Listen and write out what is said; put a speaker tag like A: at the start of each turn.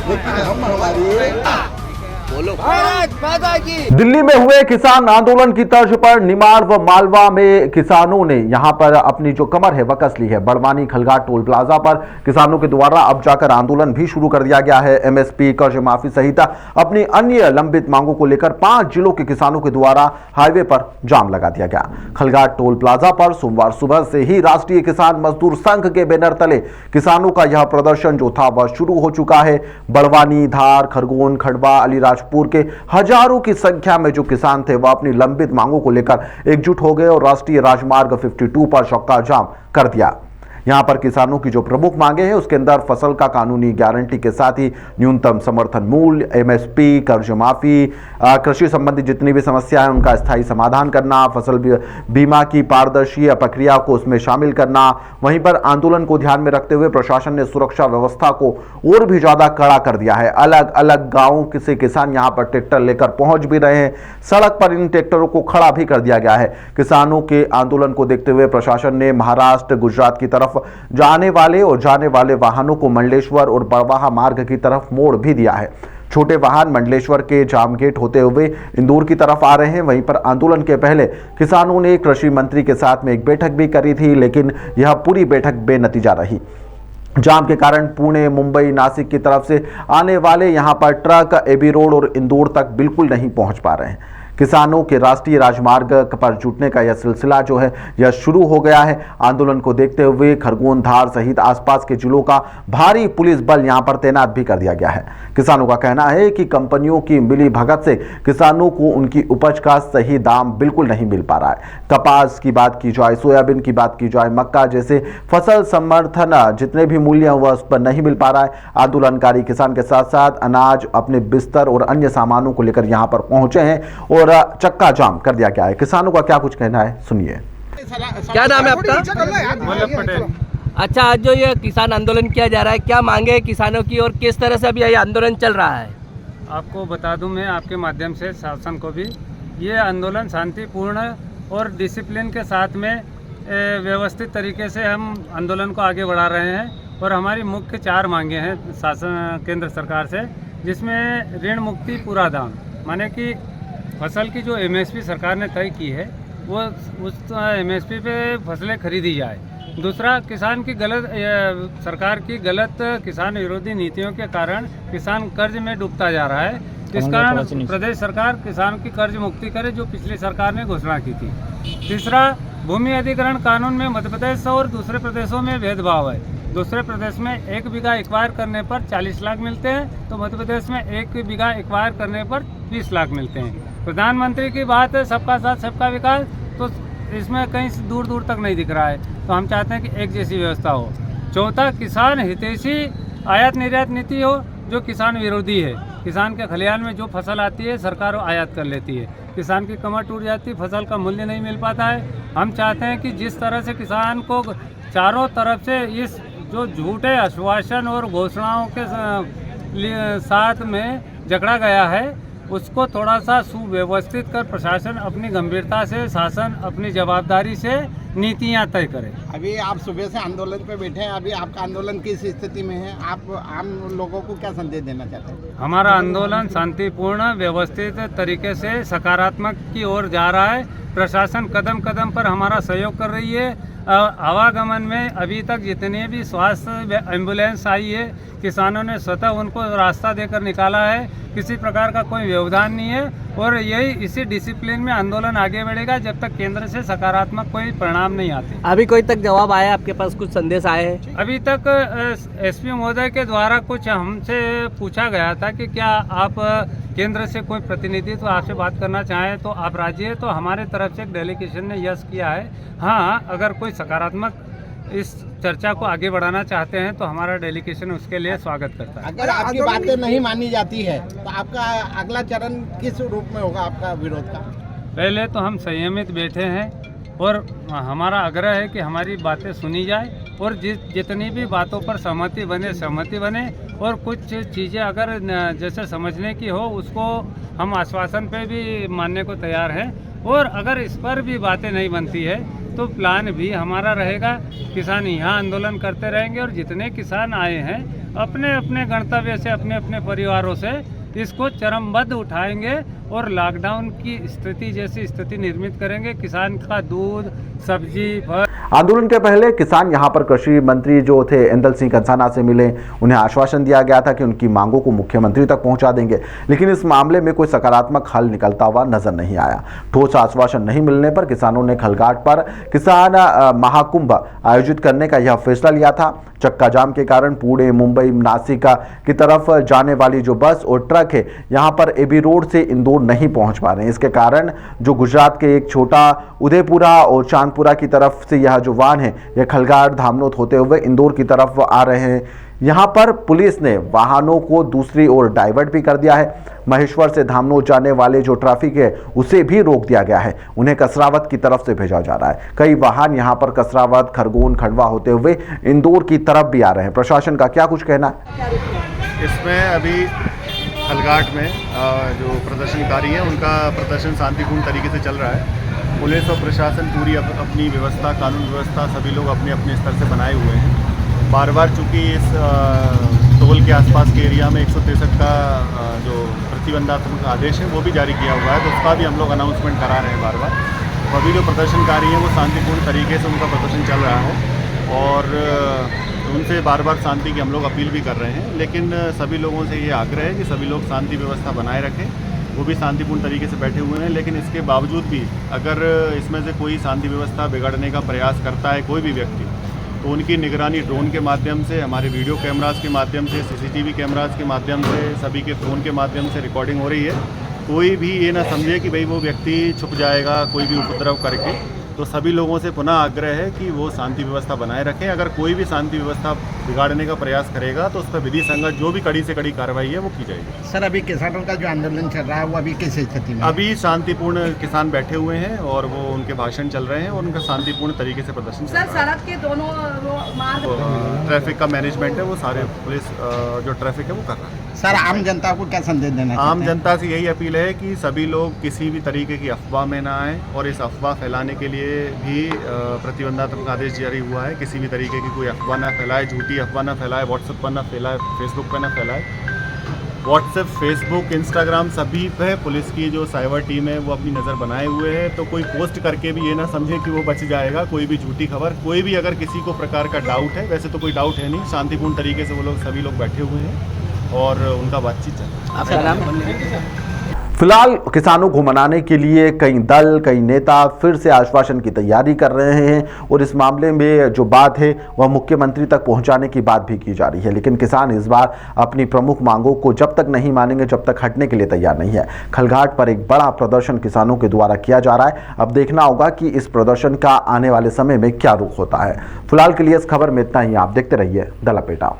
A: लेकिन हम हमारी
B: बोलो।
C: दिल्ली में हुए किसान आंदोलन की तर्ज पर निमाड़ व मालवा में किसानों ने यहां पर अपनी जो कमर है वह कस ली है। बड़वानी खलघाट टोल प्लाजा पर किसानों के द्वारा अब जाकर आंदोलन भी शुरू कर दिया गया है। एमएसपी, कर्ज माफी सहित अपनी अन्य लंबित मांगों को लेकर 5 जिलों के किसानों के द्वारा हाईवे पर जाम लगा दिया गया। खलघाट टोल प्लाजा पर सोमवार सुबह से ही राष्ट्रीय किसान मजदूर संघ के बैनर तले किसानों का यह प्रदर्शन जो था वह शुरू हो चुका है। बड़वानी, धार, खरगोन, खंडवा, अलीराजपुर के हजारों की संख्या में जो किसान थे वह अपनी लंबित मांगों को लेकर एकजुट हो गए और राष्ट्रीय राजमार्ग 52 पर चक्का जाम कर दिया। यहां पर किसानों की जो प्रमुख मांगे हैं उसके अंदर फसल का कानूनी गारंटी के साथ ही न्यूनतम समर्थन मूल्य, एमएसपी, कर्ज माफी, कृषि संबंधी जितनी भी समस्या है उनका स्थायी समाधान करना, फसल बीमा की पारदर्शी प्रक्रिया को उसमें शामिल करना। वहीं पर आंदोलन को ध्यान में रखते हुए प्रशासन ने सुरक्षा व्यवस्था को और भी ज्यादा कड़ा कर दिया है। अलग अलग गाँवों से किसान यहाँ पर ट्रैक्टर लेकर पहुंच भी रहे हैं। सड़क पर इन ट्रैक्टरों को खड़ा भी कर दिया गया है। किसानों के आंदोलन को देखते हुए प्रशासन ने महाराष्ट्र, गुजरात की तरफ जाने वाले वाहनों को मंडलेश्वर और बड़वाहा मार्ग की तरफ मोड़ भी दिया है। छोटे वाहन मंडलेश्वर के जाम गेट होते हुए इंदौर की तरफ आ रहे हैं। वहीं पर आंदोलन के पहले किसानों ने कृषि मंत्री के साथ में एक बैठक भी करी थी, लेकिन यह पूरी बैठक बेनतीजा रही। जाम के कारण पुणे, मुंबई, नासिक की तरफ से आने वाले यहां पर ट्रक एबी रोड और इंदौर तक बिल्कुल नहीं पहुंच पा रहे हैं। किसानों के राष्ट्रीय राजमार्ग पर जुटने का यह सिलसिला जो है यह शुरू हो गया है। आंदोलन को देखते हुए खरगोन, धार सहित आसपास के जिलों का भारी पुलिस बल यहां पर तैनात भी कर दिया गया है। किसानों का कहना है कि कंपनियों की मिली भगत से किसानों को उनकी उपज का सही दाम बिल्कुल नहीं मिल पा रहा है। कपास की बात की जाए, सोयाबीन की बात की जाए, मक्का जैसे फसल समर्थन जितने भी मूल्य हैं वह उस पर नहीं मिल पा रहा है। आंदोलनकारी किसान के साथ साथ अनाज, अपने बिस्तर और अन्य सामानों को लेकर यहां पर पहुंचे हैं और चक्का जाम कर दिया गया है। किसानों का क्या कुछ कहना है सुनिए।
B: क्या नाम है आपका? अच्छा, आज जो ये किसान आंदोलन किया जा रहा है, क्या मांगे है किसानों की और किस तरह से अभी ये आंदोलन चल रहा है?
D: आपको बता दूं मैं आपके माध्यम से शासन को भी, ये आंदोलन शांतिपूर्ण और डिसिप्लिन के साथ में व्यवस्थित तरीके से हम आंदोलन को आगे बढ़ा रहे हैं। और हमारी मुख्य 4 मांगे हैं शासन केंद्र सरकार से, जिसमें ऋण मुक्ति, पूरा दाम, माने कि फसल की जो एमएसपी सरकार ने तय की है वो उस एमएसपी पे फसलें खरीदी जाए। दूसरा, किसान की सरकार की गलत किसान विरोधी नीतियों के कारण किसान कर्ज में डूबता जा रहा है। इस कारण प्रदेश सरकार किसान की कर्ज मुक्ति करे, जो पिछली सरकार ने घोषणा की थी। तीसरा, भूमि अधिग्रहण कानून में मध्य प्रदेश और दूसरे प्रदेशों में भेदभाव है। दूसरे प्रदेश में 1 बीघा एक्वायर करने पर 40 लाख मिलते हैं, तो मध्य प्रदेश में 1 बीघा एक्वायर करने पर 20 लाख मिलते हैं। प्रधानमंत्री की बात है सबका साथ सबका विकास, तो इसमें कहीं दूर दूर तक नहीं दिख रहा है। तो हम चाहते हैं कि एक जैसी व्यवस्था हो। चौथा, किसान हितैषी आयात निर्यात नीति हो, जो किसान विरोधी है। किसान के खलिहान में जो फसल आती है सरकार आयात कर लेती है, किसान की कमर टूट जाती है, फसल का मूल्य नहीं मिल पाता है। हम चाहते हैं कि जिस तरह से किसान को चारों तरफ से इस जो झूठे आश्वासन और घोषणाओं के साथ में जकड़ा गया है, उसको थोड़ा सा सुव्यवस्थित कर प्रशासन अपनी गंभीरता से, शासन अपनी जवाबदारी से नीतियां तय करे।
A: अभी आप सुबह से आंदोलन पे बैठे हैं, अभी आपका आंदोलन किस स्थिति में है? आप आम लोगों को क्या संदेश देना चाहते हैं?
D: हमारा आंदोलन शांतिपूर्ण, व्यवस्थित तरीके से सकारात्मक की ओर जा रहा है। प्रशासन कदम कदम पर हमारा सहयोग कर रही है। आवागमन में अभी तक जितने भी स्वास्थ्य एम्बुलेंस आई है, किसानों ने स्वतः उनको रास्ता देकर निकाला है। किसी प्रकार का कोई व्यवधान नहीं है और यही इसी डिसिप्लिन में आंदोलन आगे बढ़ेगा जब तक केंद्र से सकारात्मक कोई परिणाम नहीं आते।
B: अभी कोई तक जवाब आया आपके पास, कुछ संदेश आए हैं?
D: अभी तक एसपी महोदय के द्वारा कुछ हमसे पूछा गया था कि क्या आप केंद्र से कोई प्रतिनिधित्व आपसे बात करना चाहें तो आप राजी है, तो हमारे तरफ से एक डेलीगेशन ने यस किया है। हाँ, अगर कोई सकारात्मक इस चर्चा को आगे बढ़ाना चाहते हैं तो हमारा डेलीगेशन उसके लिए स्वागत करता है।
A: अगर आपकी बातें नहीं मानी जाती है तो आपका अगला चरण किस रूप में होगा आपका विरोध का?
D: पहले तो हम संयमित बैठे हैं और हमारा आग्रह है कि हमारी बातें सुनी जाए और जितनी भी बातों पर सहमति बने और कुछ चीज़ें अगर जैसे समझने की हो उसको हम आश्वासन पे भी मानने को तैयार हैं। और अगर इस पर भी बातें नहीं बनती है तो प्लान भी हमारा रहेगा, किसान यहाँ आंदोलन करते रहेंगे और जितने किसान आए हैं अपने अपने गंतव्य से अपने अपने परिवारों से इसको चरमबद्ध उठाएंगे और लॉकडाउन की स्थिति जैसी स्थिति निर्मित करेंगे। किसान का दूध, सब्जी, फल।
C: आंदोलन के पहले किसान यहां पर कृषि मंत्री जो थे इंदल सिंह कंसाना से मिले। उन्हें आश्वासन दिया गया था कि उनकी मांगों को मुख्यमंत्री तक पहुंचा देंगे, लेकिन इस मामले में कोई सकारात्मक हल निकलता हुआ नजर नहीं आया। ठोस आश्वासन नहीं मिलने पर किसानों ने खलघाट पर किसान महाकुंभ आयोजित करने का यह फैसला लिया था। चक्का जाम के कारण पुणे, मुंबई, नासिक की तरफ जाने वाली जो बस और ट्रक है यहां पर एबी रोड से इंदौर नहीं पहुंच पा रहे हैं। इसके कारण जो गुजरात के एक छोटा उदयपुरा और चांदपुरा की तरफ से यह जो वाहन है यह खलघाट, धामनोद होते हुए इंदौर की तरफ आ रहे हैं। यहां पर पुलिस ने वाहनों को दूसरी ओर डाइवर्ट भी कर दिया है। महेश्वर से धामनोद जाने वाले जो ट्रैफिक है उसे भी रोक दिया गया है। उन्हें कसरावत की तरफ से भेजा जा रहा है। कई वाहन यहां पर कसरावत, खरगोन, खंडवा होते हुए इंदौर की तरफ भी आ रहे हैं। प्रशासन का क्या कुछ कहना है?
E: इसमें अभी खलघाट में जो प्रदर्शनकारी हैं उनका प्रदर्शन शांतिपूर्ण तरीके से चल रहा है। पुलिस और प्रशासन पूरी अपनी व्यवस्था, कानून व्यवस्था सभी लोग अपने अपने स्तर से बनाए हुए हैं। बार बार चूँकि इस टोल के आसपास के एरिया में 163 का जो प्रतिबंधात्मक आदेश है वो भी जारी किया हुआ है, तो उसका भी हम लोग अनाउंसमेंट करा रहे हैं बार बार। तो अभी जो प्रदर्शनकारी हैं वो शांतिपूर्ण तरीके से उनका प्रदर्शन चल रहा है और उनसे बार बार शांति की हम लोग अपील भी कर रहे हैं। लेकिन सभी लोगों से ये आग्रह है कि सभी लोग शांति व्यवस्था बनाए रखें। वो भी शांतिपूर्ण तरीके से बैठे हुए हैं, लेकिन इसके बावजूद भी अगर इसमें से कोई शांति व्यवस्था बिगाड़ने का प्रयास करता है कोई भी व्यक्ति, तो उनकी निगरानी ड्रोन के माध्यम से, हमारे वीडियो कैमरास के माध्यम से, सीसीटीवी कैमरास के माध्यम से, सभी के फ़ोन के माध्यम से रिकॉर्डिंग हो रही है। कोई भी ये ना समझे कि भाई वो व्यक्ति छुप जाएगा कोई भी उपद्रव करके। तो सभी लोगों से पुनः आग्रह है कि वो शांति व्यवस्था बनाए रखें। अगर कोई भी शांति व्यवस्था बिगाड़ने का प्रयास करेगा तो उस पर विधि संगत जो भी कड़ी से कड़ी कार्रवाई है वो की जाएगी।
A: सर, अभी किसानों का जो आंदोलन चल रहा है वो अभी किस स्थिति में?
E: अभी शांतिपूर्ण किसान बैठे हुए हैं और वो उनके भाषण चल रहे हैं और उनका शांतिपूर्ण तरीके से प्रदर्शन चल रहा है।
F: सड़क के दोनों मार्ग
E: ट्रैफिक का मैनेजमेंट है वो सारे पुलिस जो ट्रैफक है वो कर रहा है।
A: सर, आम जनता को क्या संदेश देना चाहते हैं?
E: आम जनता से यही अपील है कि सभी लोग किसी भी तरीके की अफवाह में ना आए और इस अफवाह फैलाने के लिए भी प्रतिबंधात्मक आदेश जारी हुआ है। किसी भी तरीके की कोई अफवाह ना फैलाए, झूठी अफवाह ना फैलाए, व्हाट्सएप पर ना फैलाए, फेसबुक पर ना फैलाए। व्हाट्सएप, फेसबुक, इंस्टाग्राम सभी पे पुलिस की जो साइबर टीम है वो अपनी नज़र बनाए हुए है। तो कोई पोस्ट करके भी ये ना समझे कि वो बच जाएगा। कोई भी झूठी खबर, कोई भी अगर किसी को प्रकार का डाउट है, वैसे तो कोई डाउट है नहीं, शांतिपूर्ण तरीके से वो लोग सभी लोग बैठे हुए हैं और उनका बातचीत चल रहा है।
C: फिलहाल किसानों को मनाने के लिए कई दल, कई नेता फिर से आश्वासन की तैयारी कर रहे हैं और इस मामले में जो बात है वह मुख्यमंत्री तक पहुंचाने की बात भी की जा रही है। लेकिन किसान इस बार अपनी प्रमुख मांगों को जब तक नहीं मानेंगे जब तक हटने के लिए तैयार नहीं है। खलघाट पर एक बड़ा प्रदर्शन किसानों के द्वारा किया जा रहा है। अब देखना होगा कि इस प्रदर्शन का आने वाले समय में क्या रुख होता है। फिलहाल के लिए इस खबर में इतना ही। आप देखते रहिए द लपेटा।